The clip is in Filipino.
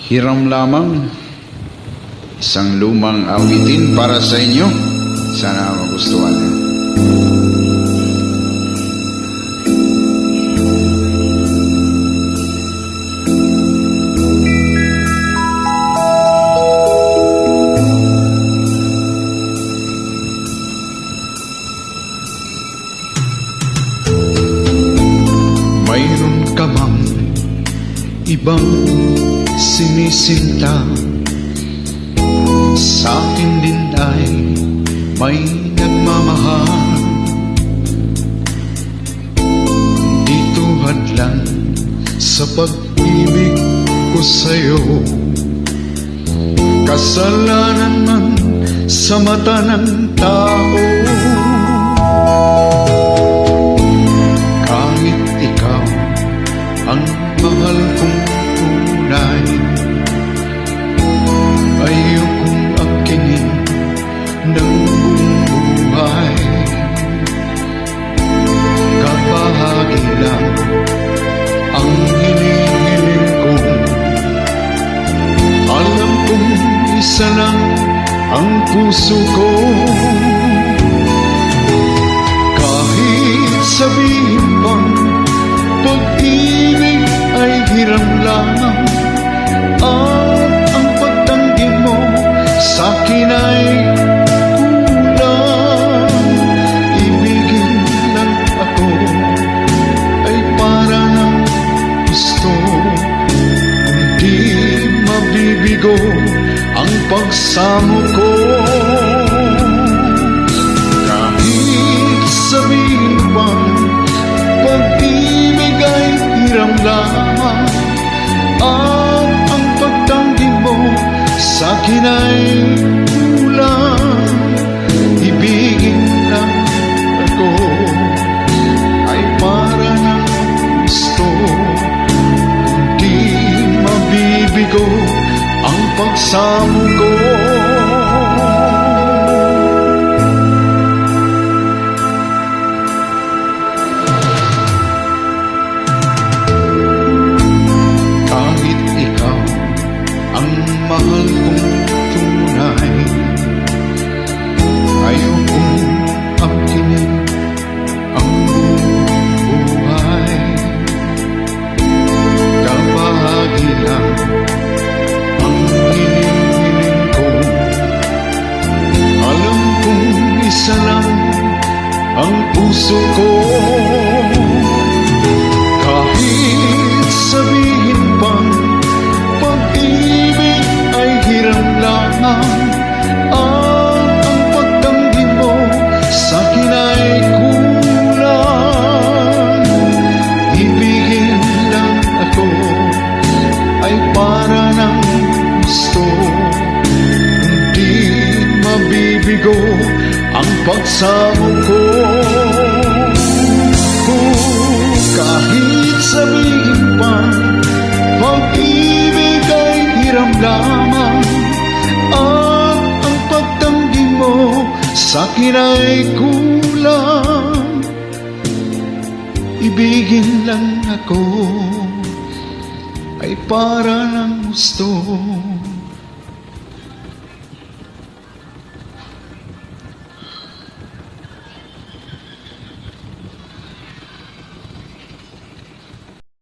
Hiram lamang, isang lumang awitin para sa inyo. Sana magustuhan niyo. Mayroon ka mang ibang sinisinta, sa akin din ay may nagmamahal. Dito hadlan sa pag-ibig ko sa'yo, kasalanan man sa mata ng tao. Kahit ikaw ang mahal kong tunay, ayokong akingin ng buong buhay. Kabahagi lang ang hinihiling ko, alam kong isa lang ang puso ko. Kahit sabihin pang pag-ibig ay hiram lamang, at ang pagtanggi mo sa'kin ay kulang. Ibigin lang ako ay para ng gusto, kundi mabibigo ang pagsamo ko. Kahit sabihin pang pag-ibig ay hiram lamang, at ang pagtanggi mo sa'kin ay kulang. Ibigin lang ako ay para ng gusto, kundi mabibigo ang pagsamo ko. Mahal kong tunay, ayokong akinin ang buhay. Kabahagi lang ang hinihiling ko, alam kong isa lang ang puso ko. Kahit sabihin pang pag-ibig ay hiram lamang, at ang pagtanggi mo sa'kin ay kulang. Ibigin lang ako ay para ng gusto, kundi mabibigo ang pagsamo ko. Kahit sabihin pa pag-ibig ay hiram lamang, at ang pagtanggi mo sa'kin ay kulang. Ibigin lang ako ay para ng gusto,